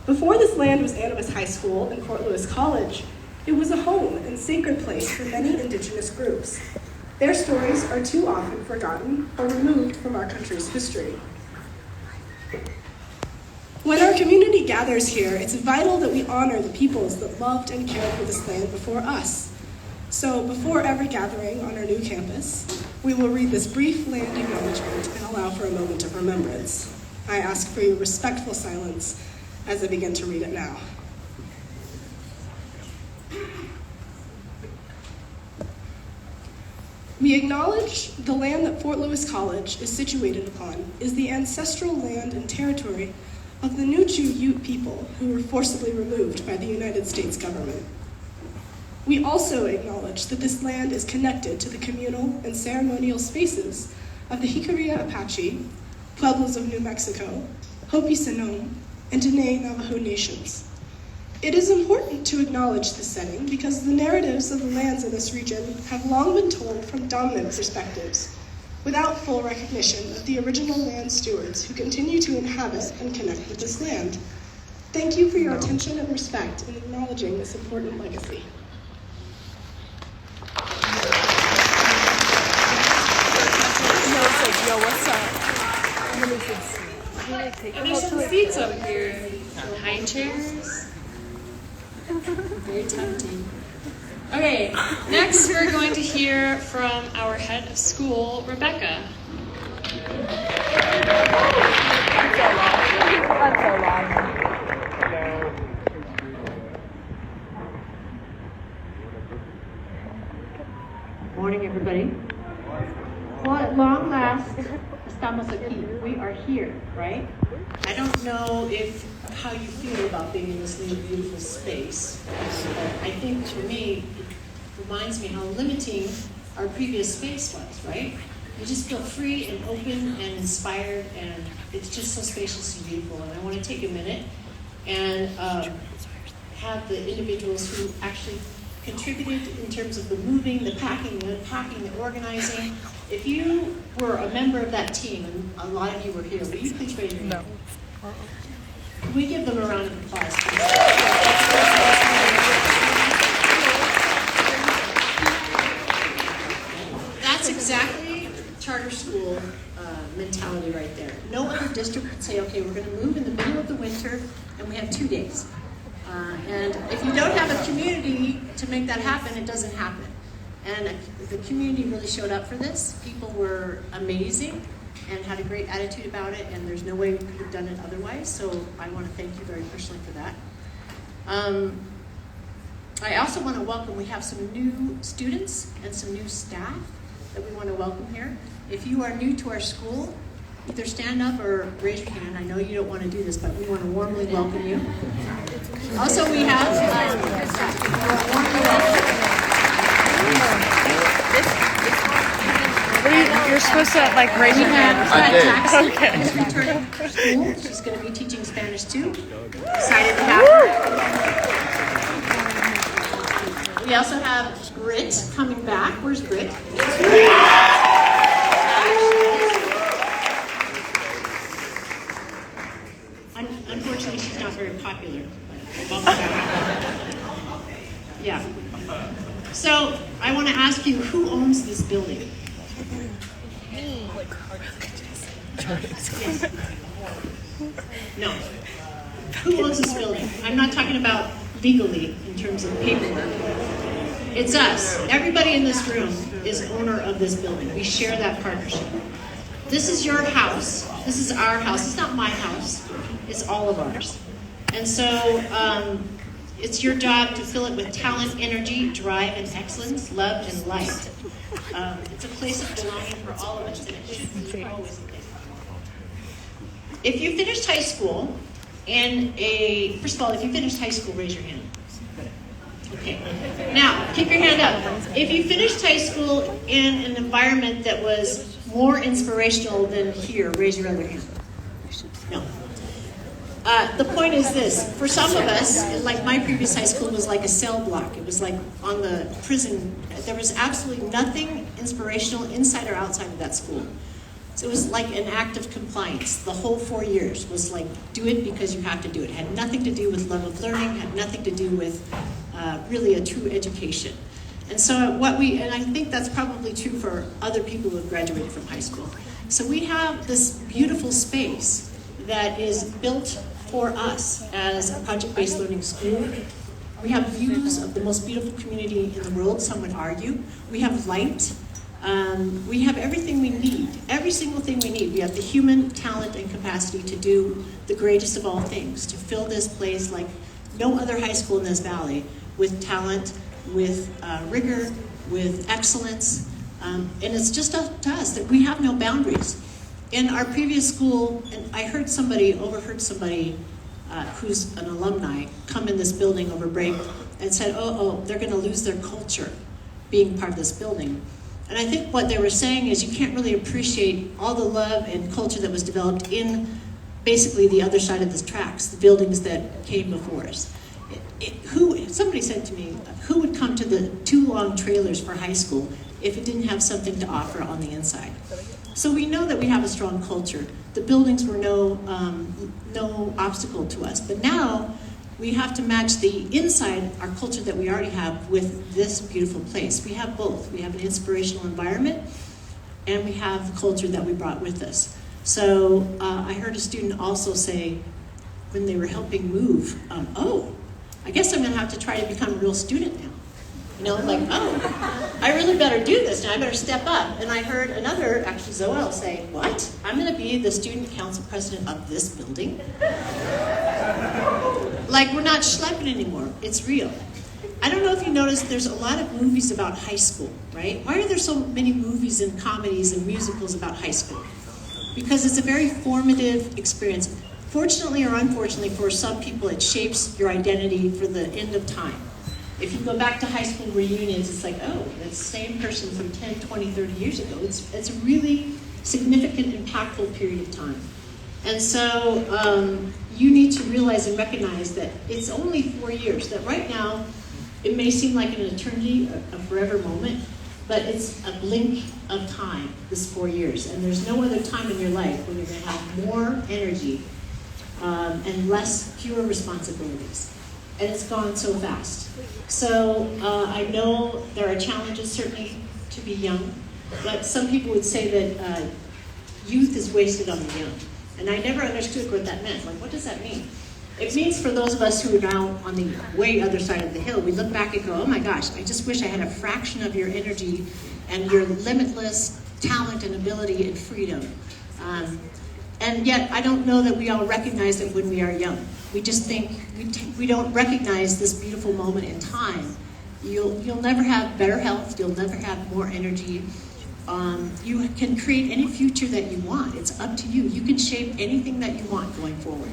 Before this land was Animas High School and Fort Lewis College, it was a home and sacred place for many indigenous groups. Their stories are too often forgotten or removed from our country's history. When our community gathers here, it's vital that we honor the peoples that loved and cared for this land before us. So before every gathering on our new campus, we will read this brief land acknowledgement and allow for a moment of remembrance. I ask for your respectful silence as I begin to read it now. We acknowledge the land that Fort Lewis College is situated upon is the ancestral land and territory of the Nuchu Ute people who were forcibly removed by the United States government. We also acknowledge that this land is connected to the communal and ceremonial spaces of the Jicarilla Apache, Pueblos of New Mexico, Hopi Sinome, and Diné Navajo nations. It is important to acknowledge this setting because the narratives of the lands in this region have long been told from dominant perspectives, without full recognition of the original land stewards who continue to inhabit and connect with this land. Thank you for your attention and respect in acknowledging this important legacy. Yo, what's up? And there's some seats up here. High chairs. Very tempting. Okay, next we're going to hear from our head of school, Rebecca. That's so long. Morning, everybody. Well, at long last, estamos aquí. We are here, right? I don't know how you feel about being in this new beautiful space. But I think for me, it reminds me how limiting our previous space was, right? You just feel free and open and inspired, and it's just so spacious and beautiful. And I want to take a minute and have the individuals who actually contributed in terms of the moving, the packing, the unpacking, the organizing. If you were a member of that team, and a lot of you were here, will you please raise your hand? Can we give them a round of applause, please? That's exactly charter school mentality right there. No other district would say, okay, we're going to move in the middle of the winter, and we have 2 days. And if you don't have a community to make that happen, it doesn't happen. And the community really showed up for this. People were amazing and had a great attitude about it, and there's no way we could have done it otherwise. So I want to thank you very personally for that. I also want to welcome, we have some new students and some new staff that we want to welcome here. If you are new to our school, either stand up or raise your hand. I know you don't want to do this, but we want to warmly welcome you. Also, we have You're supposed to raise your hand. Okay. She's returning to school. She's going to be teaching Spanish too. Excited to have her. We also have Britt coming back. Where's Britt? Unfortunately, she's not very popular. Yeah. So I want to ask you, who owns this building? Yes. No. Who owns this building? I'm not talking about legally in terms of paperwork. It's us. Everybody in this room is owner of this building. We share that partnership. This is your house. This is our house. It's not my house. It's all of ours. And so it's your job to fill it with talent, energy, drive, and excellence, love, and light. It's a place of belonging for all of us, and it should be always the case. If you finished high school first of all, if you finished high school, raise your hand. Okay. Now, keep your hand up. If you finished high school in an environment that was more inspirational than here, raise your other hand. No. The point is this. For some of us, like my previous high school was like a cell block. It was like on the prison. There was absolutely nothing inspirational inside or outside of that school. So it was like an act of compliance. The whole 4 years was like, do it because you have to do it. It had nothing to do with love of learning, had nothing to do with really a true education. And so and I think that's probably true for other people who have graduated from high school. So we have this beautiful space that is built for us as a project-based learning school. We have views of the most beautiful community in the world, some would argue. We have light. We have everything we need, every single thing we need. We have the human talent and capacity to do the greatest of all things, to fill this place like no other high school in this valley, with talent, with rigor, with excellence. And it's just up to us that we have no boundaries. In our previous school, and I overheard somebody who's an alumni come in this building over break and said, oh, they're gonna lose their culture being part of this building. And I think what they were saying is you can't really appreciate all the love and culture that was developed in basically the other side of the tracks, the buildings that came before us. Somebody said to me, who would come to the 2 long trailers for high school if it didn't have something to offer on the inside? So we know that we have a strong culture. The buildings were no obstacle to us, but now we have to match the inside, our culture that we already have, with this beautiful place. We have both. We have an inspirational environment, and we have the culture that we brought with us. So I heard a student also say, when they were helping move, I guess I'm gonna have to try to become a real student now. You know, like, I really better do this now, I better step up. And I heard another, actually Zoell, say, what? I'm gonna be the student council president of this building? Like, we're not schlepping anymore, it's real. I don't know if you noticed, there's a lot of movies about high school, right? Why are there so many movies and comedies and musicals about high school? Because it's a very formative experience. Fortunately or unfortunately, for some people, it shapes your identity for the end of time. If you go back to high school reunions, it's like, oh, that's the same person from 10, 20, 30 years ago. It's a really significant, impactful period of time. And so you need to realize and recognize that it's only 4 years, that right now, it may seem like an eternity, a forever moment, but it's a blink of time, this 4 years. And there's no other time in your life when you're gonna have more energy and fewer responsibilities. And it's gone so fast. So I know there are challenges certainly to be young, but some people would say that youth is wasted on the young. And I never understood what that meant. Like, what does that mean? It means for those of us who are now on the way other side of the hill, we look back and go, oh my gosh, I just wish I had a fraction of your energy and your limitless talent and ability and freedom. And yet, I don't know that we all recognize it when we are young. We just think, we don't recognize this beautiful moment in time. You'll never have better health, you'll never have more energy. You can create any future that you want. It's up to you. You can shape anything that you want going forward.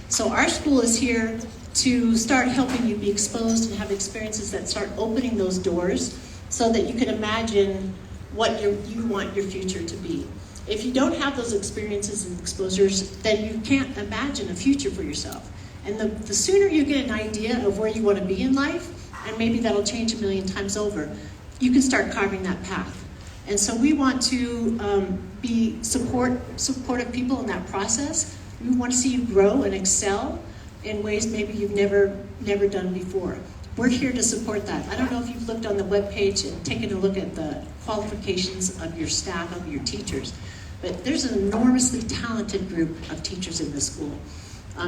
So our school is here to start helping you be exposed and have experiences that start opening those doors so that you can imagine what you want your future to be. If you don't have those experiences and exposures, then you can't imagine a future for yourself. And the sooner you get an idea of where you want to be in life, and maybe that'll change a million times over, you can start carving that path. And so we want to be supportive people in that process. We want to see you grow and excel in ways maybe you've never done before. We're here to support that. I don't know if you've looked on the webpage and taken a look at the qualifications of your staff, of your teachers, but there's an enormously talented group of teachers in this school.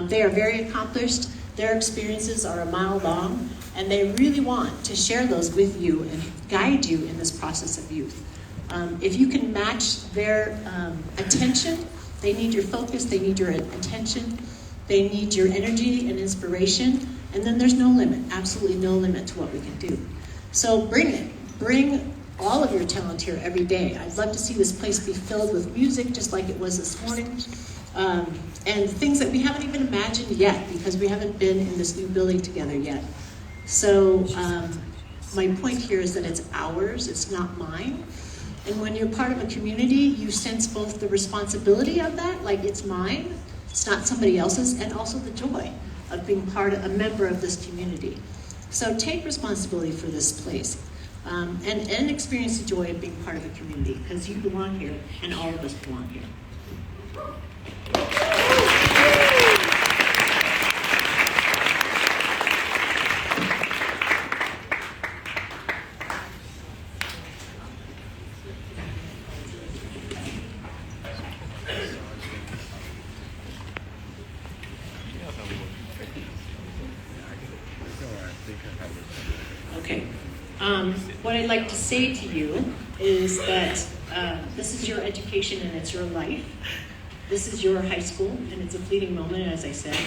They are very accomplished, their experiences are a mile long, and they really want to share those with you and guide you in this process of youth. If you can match their attention, they need your focus, they need your attention, they need your energy and inspiration, and then there's no limit, absolutely no limit to what we can do. So bring it. Bring all of your talent here every day. I'd love to see this place be filled with music just like it was this morning, and things that we haven't even imagined yet because we haven't been in this new building together yet. So my point here is that it's ours, it's not mine. And when you're part of a community, you sense both the responsibility of that, like it's mine, it's not somebody else's, and also the joy of being a member of this community. So take responsibility for this place. and experience the joy of being part of a community, because you belong here, and all of us belong here. Okay. What I'd like to say to you is that this is your education and it's your life. This is your high school and it's a fleeting moment, as I said.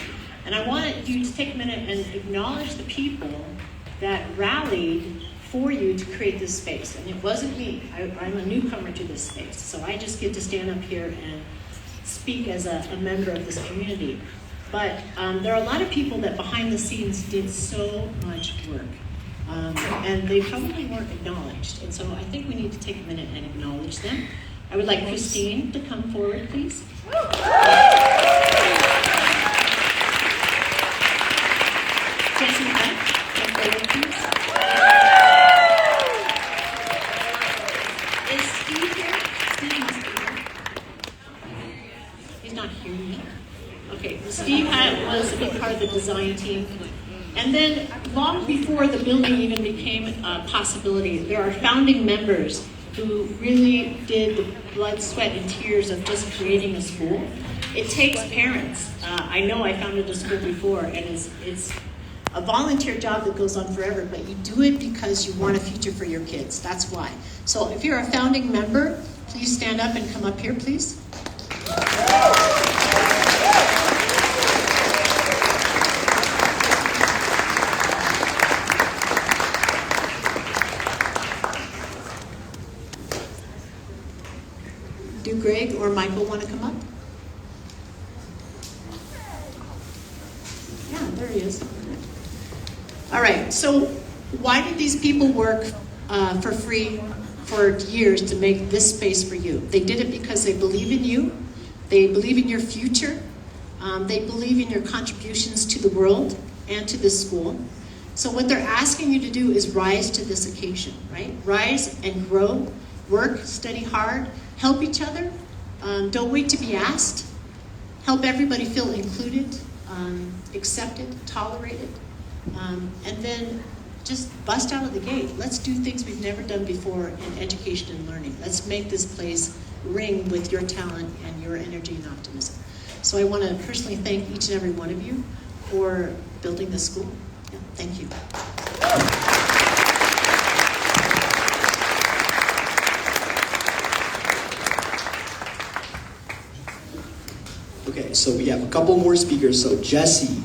And I want you to take a minute and acknowledge the people that rallied for you to create this space. And it wasn't me. I'm a newcomer to this space. So I just get to stand up here and speak as a member of this community. But there are a lot of people that behind the scenes did so much work. And they probably weren't acknowledged. And so I think we need to take a minute and acknowledge them. I would like Christine to come forward, please. Jesse Hutt, come forward, please. Is Steve here? Steve must be here. He's not here yet. Okay, Steve Hutt was a big part of the design team. And then, long before the building even became a possibility, there are founding members who really did the blood, sweat, and tears of just creating a school. It takes parents. I know I founded a school before, and it's a volunteer job that goes on forever, but you do it because you want a future for your kids. That's why. So if you're a founding member, please stand up and come up here, please. Do Greg or Michael want to come up? Yeah, there he is. All right, so why did these people work for free for years to make this space for you? They did it because they believe in you, they believe in your future, they believe in your contributions to the world and to this school. So what they're asking you to do is rise to this occasion, right? Rise and grow, work, study hard, help each other, don't wait to be asked, help everybody feel included, accepted, tolerated, and then just bust out of the gate. Let's do things we've never done before in education and learning. Let's make this place ring with your talent and your energy and optimism. So I want to personally thank each and every one of you for building this school. Yeah, thank you. Okay, so we have a couple more speakers. So Jesse.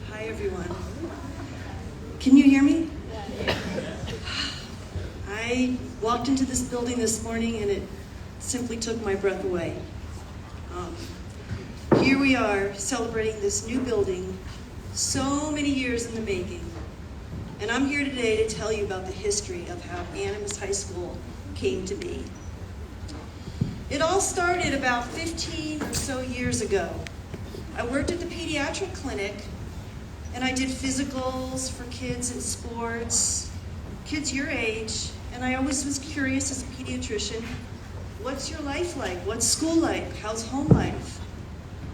Hi, everyone. Can you hear me? I walked into this building this morning and it simply took my breath away. Here we are celebrating this new building, so many years in the making. And I'm here today to tell you about the history of how Animas High School came to be. It all started about 15 or so years ago. I worked at the pediatric clinic and I did physicals for kids in sports, kids your age, and I always was curious as a pediatrician, what's your life like? What's school like? How's home life?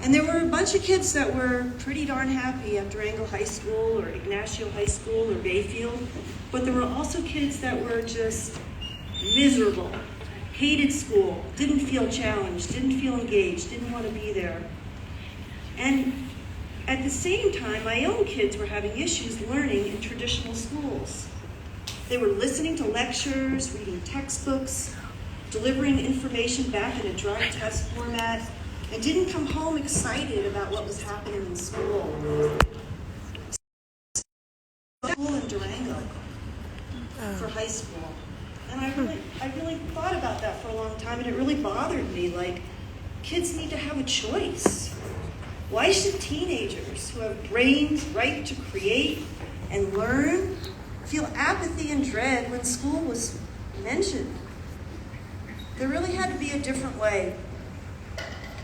And there were a bunch of kids that were pretty darn happy at Durango High School or Ignacio High School or Bayfield, but there were also kids that were just miserable, hated school, didn't feel challenged, didn't feel engaged, didn't want to be there. And at the same time, my own kids were having issues learning in traditional schools. They were listening to lectures, reading textbooks, delivering information back in a dry test format, and didn't come home excited about what was happening in school. School in Durango for high school. And I really thought about that for a long time, and it really bothered me. Like, kids need to have a choice. Why should teenagers who have brains ripe to create and learn feel apathy and dread when school was mentioned? There really had to be a different way.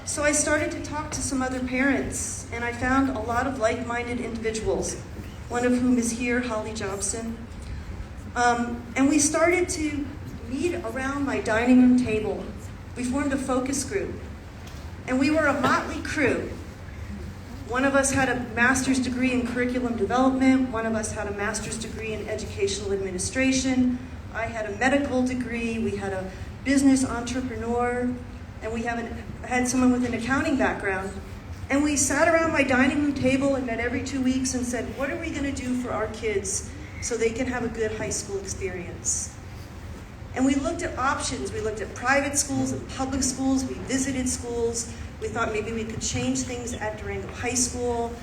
So I started to talk to some other parents, and I found a lot of like-minded individuals, one of whom is here, Holly Jobson. And we started to meet around my dining room table. We formed a focus group, and we were a motley crew. One of us had a master's degree in curriculum development. One of us had a master's degree in educational administration. I had a medical degree. We had a business entrepreneur, and we had someone with an accounting background. And we sat around my dining room table and met every 2 weeks and said, what are we going to do for our kids so they can have a good high school experience? And we looked at options. We looked at private schools and public schools. We visited schools. We thought maybe we could change things at Durango High School.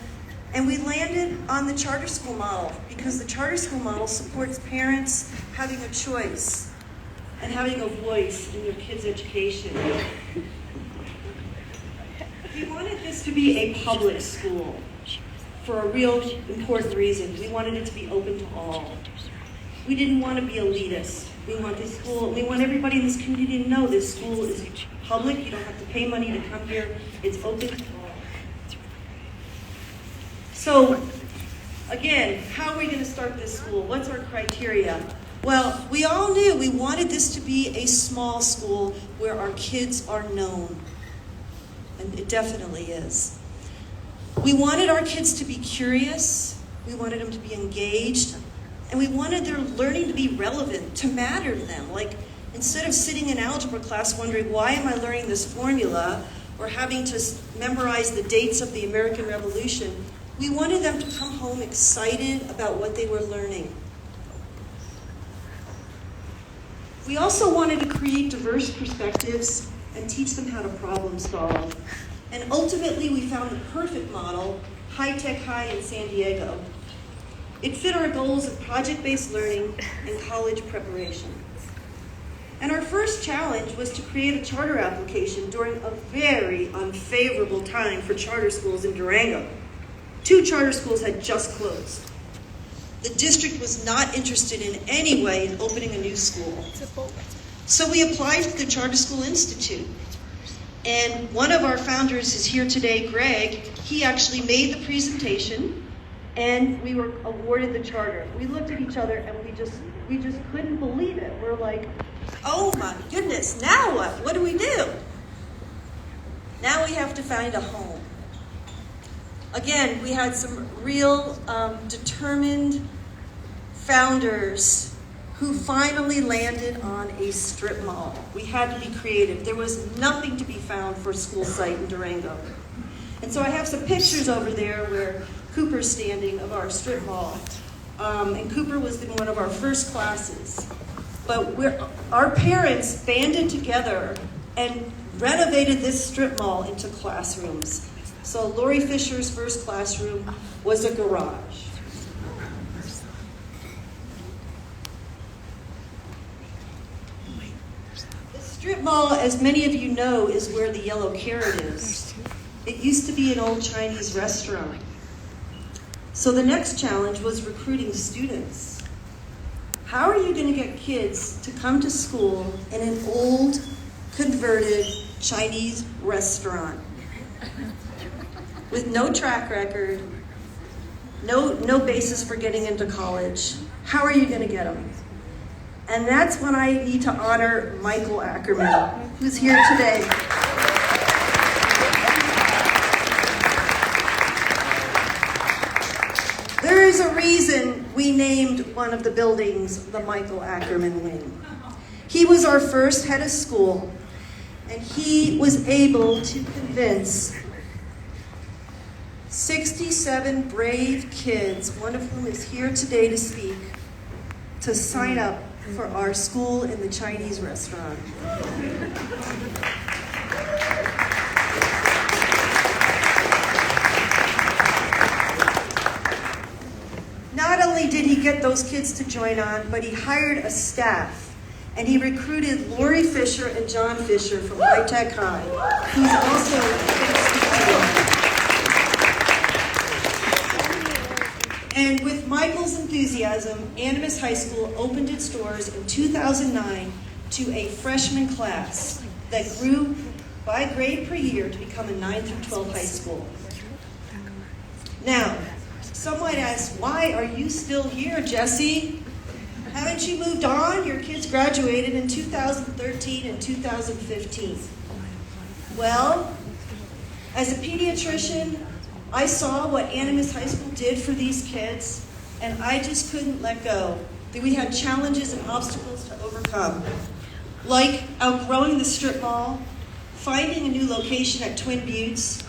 And we landed on the charter school model because the charter school model supports parents having a choice and having a voice in their kids' education. We wanted this to be a public school for a real important reason. We wanted it to be open to all. We didn't want to be elitist. We want everybody in this community to know this school is public. You don't have to pay money to come here. It's open to all. So, again, how are we going to start this school? What's our criteria? Well, we all knew we wanted this to be a small school where our kids are known. And it definitely is. We wanted our kids to be curious. We wanted them to be engaged. And we wanted their learning to be relevant, to matter to them. Like, instead of sitting in algebra class wondering, why am I learning this formula? Or having to memorize the dates of the American Revolution, we wanted them to come home excited about what they were learning. We also wanted to create diverse perspectives and teach them how to problem solve. And ultimately, we found the perfect model, High Tech High in San Diego. It fit our goals of project-based learning and college preparation. And our first challenge was to create a charter application during a very unfavorable time for charter schools in Durango. 2 charter schools had just closed. The district was not interested in any way in opening a new school. So we applied to the Charter School Institute. And one of our founders is here today, Greg. He actually made the presentation, and we were awarded the charter. We looked at each other and we just couldn't believe it. We're like, oh my goodness, now what? What do we do? Now we have to find a home. Again, we had some real determined founders who finally landed on a strip mall. We had to be creative. There was nothing to be found for a school site in Durango. And so I have some pictures over there where Cooper's standing of our strip mall. And Cooper was in one of our first classes. But our parents banded together and renovated this strip mall into classrooms. So Lori Fisher's first classroom was a garage. The strip mall, as many of you know, is where the Yellow Carrot is. It used to be an old Chinese restaurant. So the next challenge was recruiting students. How are you going to get kids to come to school in an old, converted Chinese restaurant with no track record, no basis for getting into college? How are you going to get them? And that's when I need to honor Michael Ackerman, who's here today. There is a reason we named one of the buildings the Michael Ackerman Wing. He was our first head of school, and he was able to convince 67 brave kids, one of whom is here today to speak, to sign up for our school in the Chinese restaurant. Not only did he get those kids to join on, but he hired a staff, and he recruited Lori Fisher and John Fisher from High Tech High, who's also going to speak today. And with Michael's enthusiasm, Animas High School opened its doors in 2009 to a freshman class that grew by grade per year to become a 9 through 12 high school. Now, some might ask, why are you still here, Jesse? Haven't you moved on? Your kids graduated in 2013 and 2015. Well, as a pediatrician, I saw what Animas High School did for these kids, and I just couldn't let go. We had challenges and obstacles to overcome, like outgrowing the strip mall, finding a new location at Twin Buttes,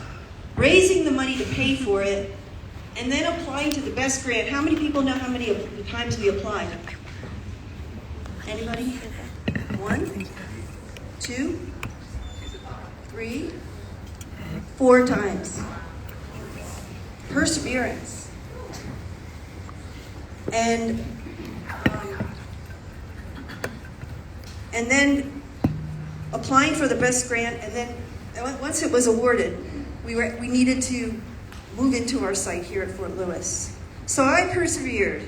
raising the money to pay for it, and then applying to the best grant. How many people know how many times we applied? Anybody? 1, 2, 3, 4 times. Perseverance. And then applying for the best grant, and then once it was awarded, we needed to move into our site here at Fort Lewis. So I persevered.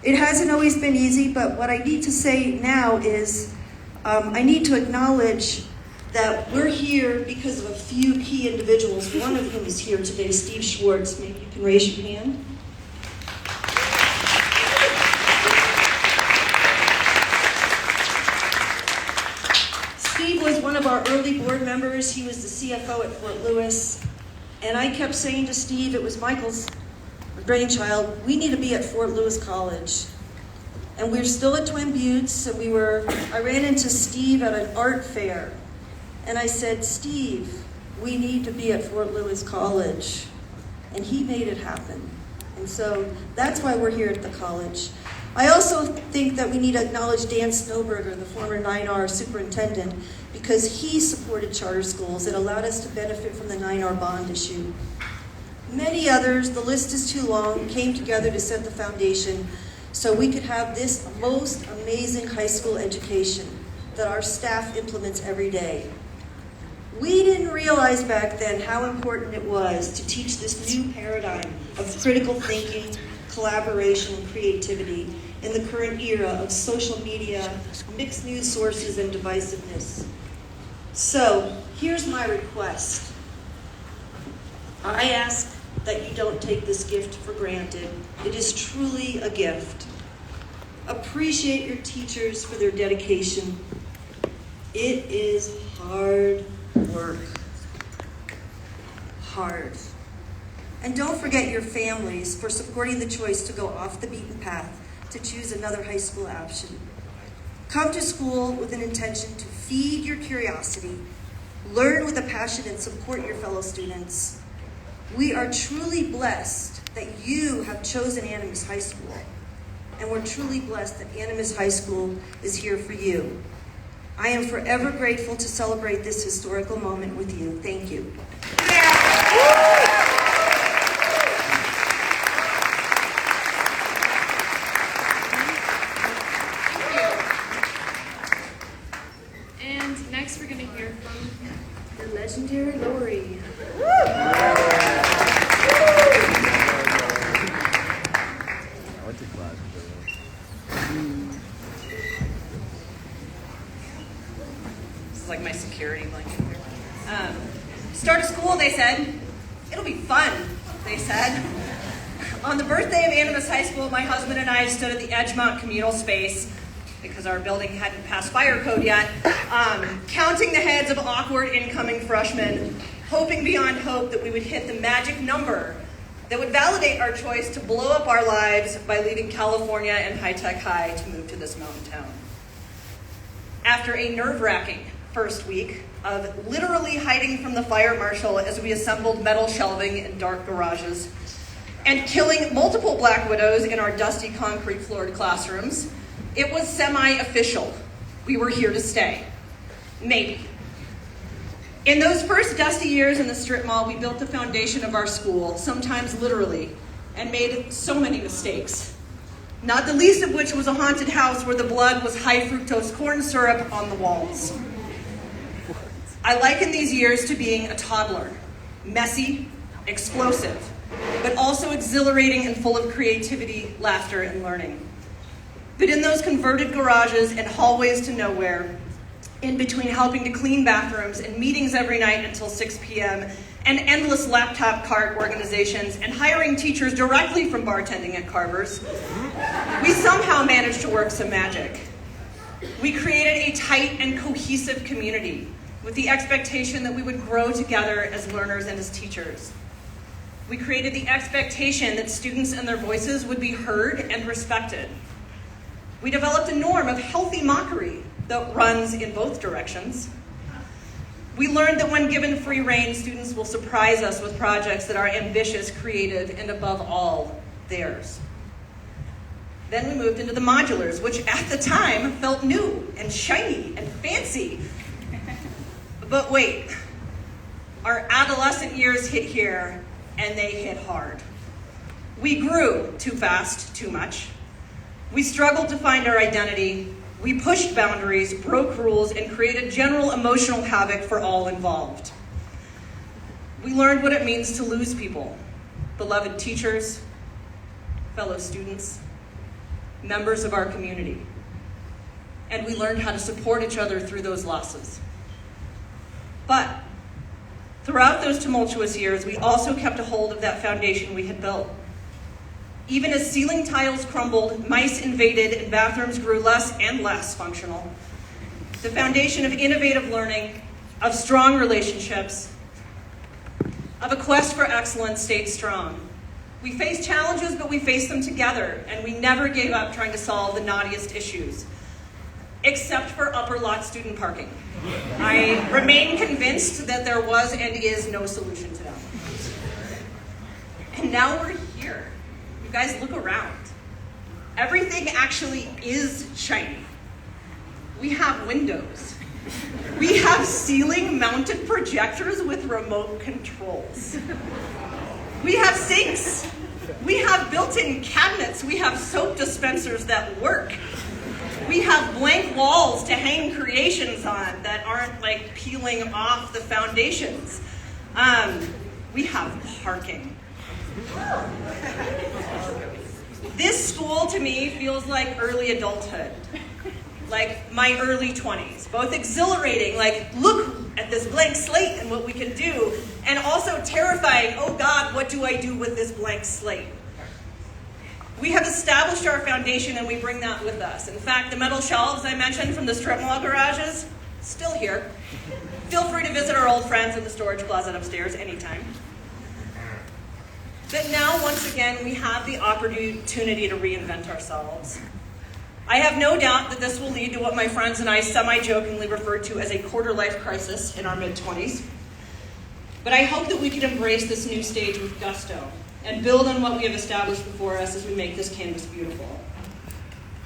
It hasn't always been easy, but what I need to say now is I need to acknowledge that we're here because of a few key individuals, one of whom is here today, Steve Schwartz. Maybe you can raise your hand. Steve was one of our early board members. He was the CFO at Fort Lewis. And I kept saying to Steve, it was Michael's brainchild, we need to be at Fort Lewis College. And we're still at Twin Buttes, and I ran into Steve at an art fair. And I said, Steve, we need to be at Fort Lewis College. And he made it happen. And so that's why we're here at the college. I also think that we need to acknowledge Dan Snowberger, the former 9R superintendent, because he supported charter schools. It allowed us to benefit from the 9R bond issue. Many others, the list is too long, came together to set the foundation so we could have this most amazing high school education that our staff implements every day. We didn't realize back then how important it was to teach this new paradigm of critical thinking, collaboration, and creativity in the current era of social media, mixed news sources, and divisiveness. So, here's my request. I ask that you don't take this gift for granted. It is truly a gift. Appreciate your teachers for their dedication. It is hard work. Hard. And don't forget your families for supporting the choice to go off the beaten path to choose another high school option. Come to school with an intention to feed your curiosity, learn with a passion, and support your fellow students. We are truly blessed that you have chosen Animas High School, and we're truly blessed that Animas High School is here for you. I am forever grateful to celebrate this historical moment with you. Thank you. And next we're going to hear from the legendary Lori. This is like my security blanket here. Start of school, they said. It'll be fun, they said. On the birthday of Animas High School, my husband and I stood at the Edgemont communal space, because our building hadn't passed fire code yet, counting the heads of awkward incoming freshmen, hoping beyond hope that we would hit the magic number that would validate our choice to blow up our lives by leaving California and high-tech high to move to this mountain town. After a nerve-wracking first week of literally hiding from the fire marshal as we assembled metal shelving in dark garages, and killing multiple black widows in our dusty concrete-floored classrooms, it was semi-official. We were here to stay. Maybe. In those first dusty years in the strip mall, we built the foundation of our school, sometimes literally, and made so many mistakes. Not the least of which was a haunted house where the blood was high fructose corn syrup on the walls. I liken these years to being a toddler. Messy, explosive, but also exhilarating and full of creativity, laughter, and learning. But in those converted garages and hallways to nowhere, in between helping to clean bathrooms and meetings every night until 6 p.m., and endless laptop cart organizations, and hiring teachers directly from bartending at Carver's, we somehow managed to work some magic. We created a tight and cohesive community with the expectation that we would grow together as learners and as teachers. We created the expectation that students and their voices would be heard and respected. We developed a norm of healthy mockery that runs in both directions. We learned that when given free rein, students will surprise us with projects that are ambitious, creative, and above all, theirs. Then we moved into the modulars, which at the time felt new and shiny and fancy. But wait, our adolescent years hit here, and they hit hard. We grew too fast, too much. We struggled to find our identity. We pushed boundaries, broke rules, and created general emotional havoc for all involved. We learned what it means to lose people, beloved teachers, fellow students, members of our community. And we learned how to support each other through those losses. But throughout those tumultuous years, we also kept a hold of that foundation we had built. Even as ceiling tiles crumbled, mice invaded, and bathrooms grew less and less functional, the foundation of innovative learning, of strong relationships, of a quest for excellence stayed strong. We faced challenges, but we faced them together, and we never gave up trying to solve the knottiest issues, except for upper lot student parking. I remain convinced that there was and is no solution to that. And now we're here. You guys look around. Everything actually is shiny. We have windows. We have ceiling-mounted projectors with remote controls. We have sinks. We have built-in cabinets. We have soap dispensers that work. We have blank walls to hang creations on that aren't like peeling off the foundations. We have parking. This school to me feels like early adulthood, like my early 20s, both exhilarating, like look at this blank slate and what we can do, and also terrifying, oh God, what do I do with this blank slate? We have established our foundation and we bring that with us. In fact, the metal shelves I mentioned from the strip mall garages, still here. Feel free to visit our old friends in the storage closet upstairs anytime. But now, once again, we have the opportunity to reinvent ourselves. I have no doubt that this will lead to what my friends and I semi-jokingly referred to as a quarter-life crisis in our mid-20s. But I hope that we can embrace this new stage with gusto and build on what we have established before us as we make this canvas beautiful.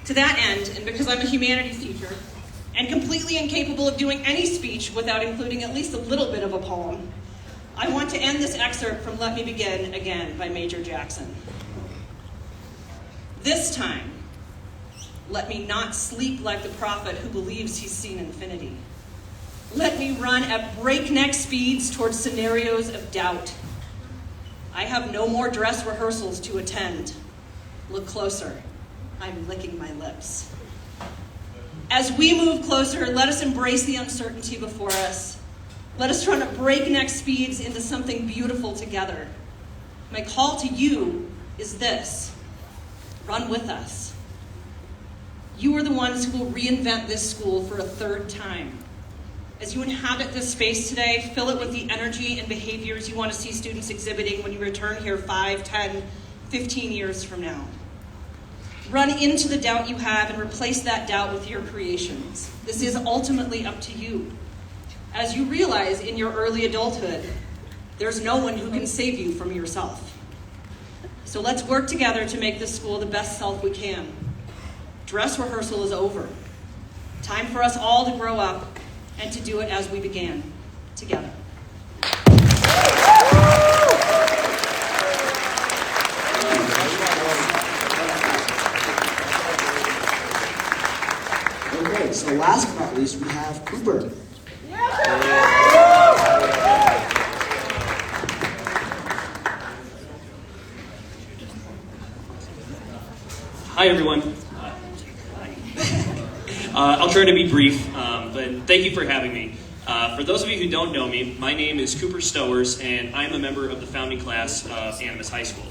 To that end, and because I'm a humanities teacher and completely incapable of doing any speech without including at least a little bit of a poem, I want to end this excerpt from Let Me Begin Again by Major Jackson. This time, let me not sleep like the prophet who believes he's seen infinity. Let me run at breakneck speeds towards scenarios of doubt. I have no more dress rehearsals to attend. Look closer. I'm licking my lips. As we move closer, let us embrace the uncertainty before us. Let us run at breakneck speeds into something beautiful together. My call to you is this: run with us. You are the ones who will reinvent this school for a third time. As you inhabit this space today, fill it with the energy and behaviors you want to see students exhibiting when you return here 5, 10, 15 years from now. Run into the doubt you have and replace that doubt with your creations. This is ultimately up to you. As you realize in your early adulthood, there's no one who can save you from yourself. So let's work together to make this school the best self we can. Dress rehearsal is over. Time for us all to grow up and to do it as we began, together. Okay, so last but not least, we have Cooper. Hi, everyone. I'll try to be brief, but thank you for having me. For those of you who don't know me, my name is Cooper Stowers, and I'm a member of the founding class of Animas High School.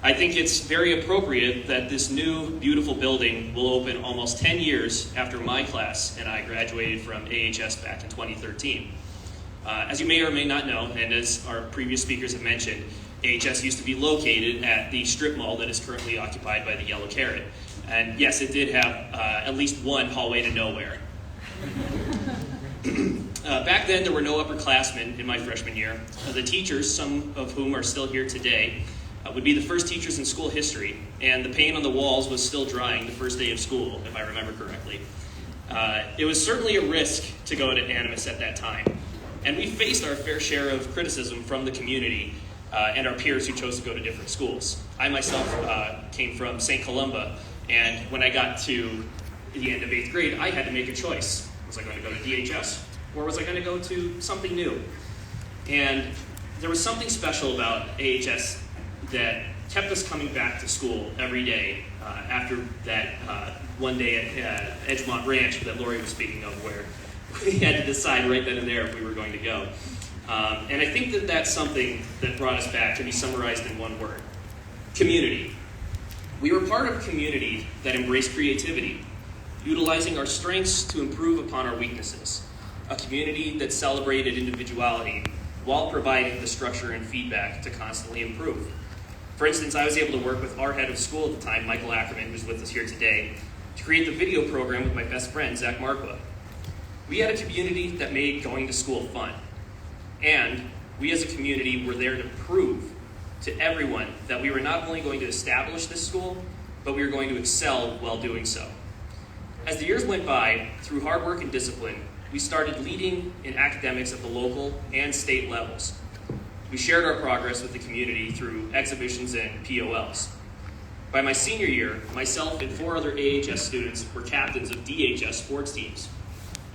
I think it's very appropriate that this new, beautiful building will open almost 10 years after my class and I graduated from AHS back in 2013. As you may or may not know, and as our previous speakers have mentioned, AHS used to be located at the strip mall that is currently occupied by the Yellow Carrot. And yes, it did have at least one hallway to nowhere. Back then, there were no upperclassmen in my freshman year. The teachers, some of whom are still here today, would be the first teachers in school history, and the paint on the walls was still drying the first day of school, if I remember correctly. It was certainly a risk to go to Animas at that time, and we faced our fair share of criticism from the community and our peers who chose to go to different schools. I myself came from St. Columba, and when I got to the end of 8th grade, I had to make a choice. Was I going to go to DHS, or was I going to go to something new? And there was something special about AHS that kept us coming back to school every day after that one day at Edgemont Ranch that Lori was speaking of, where we had to decide right then and there if we were going to go. And I think that that's something that brought us back, can be summarized in one word: community. We were part of a community that embraced creativity, utilizing our strengths to improve upon our weaknesses. A community that celebrated individuality while providing the structure and feedback to constantly improve. For instance, I was able to work with our head of school at the time, Michael Ackerman, who's with us here today, to create the video program with my best friend, Zach Marqua. We had a community that made going to school fun. And we as a community were there to prove to everyone that we were not only going to establish this school, but we were going to excel while doing so. As the years went by, through hard work and discipline, we started leading in academics at the local and state levels. We shared our progress with the community through exhibitions and POLs. By my senior year, myself and 4 other AHS students were captains of DHS sports teams.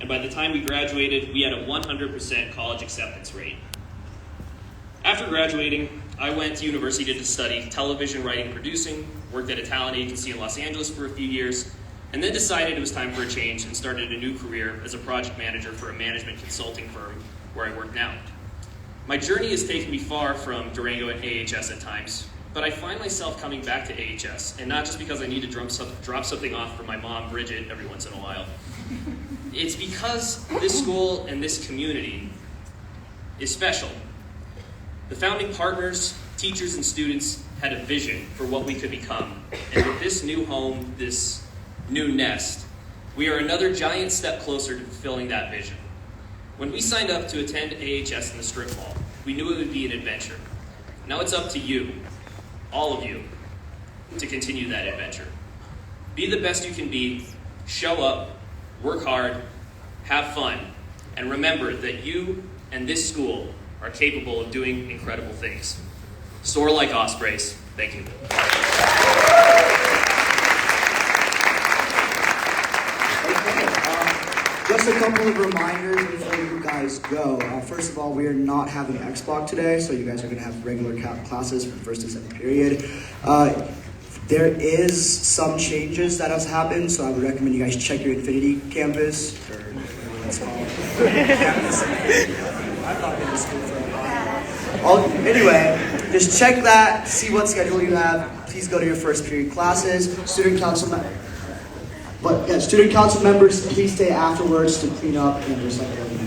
And by the time we graduated, we had a 100% college acceptance rate. After graduating, I went to university to study television writing and producing, worked at a talent agency in Los Angeles for a few years, and then decided it was time for a change and started a new career as a project manager for a management consulting firm where I work now. My journey has taken me far from Durango and AHS at times, but I find myself coming back to AHS, and not just because I need to drop something off for my mom, Bridget, every once in a while. It's because this school and this community is special. The founding partners, teachers, and students had a vision for what we could become, and with this new home, this new nest, we are another giant step closer to fulfilling that vision. When we signed up to attend AHS in the strip mall, we knew it would be an adventure. Now it's up to you, all of you, to continue that adventure. Be the best you can be, show up, work hard, have fun, and remember that you and this school are capable of doing incredible things. Soar like ospreys. Thank you. Just a couple of reminders before you guys go. First of all, we are not having Xbox today, so you guys are going to have regular classes for the first and second period. There is some changes that has happened, so I would recommend you guys check your Infinity campus, or whatever it's called. Campus. I've not been to school for a while. Anyway, just check that, see what schedule you have. Please go to your first period classes. Student council members, please stay afterwards to clean up and recycle everything.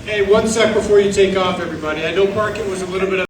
Hey, one sec before you take off, everybody. I know parking was a little bit of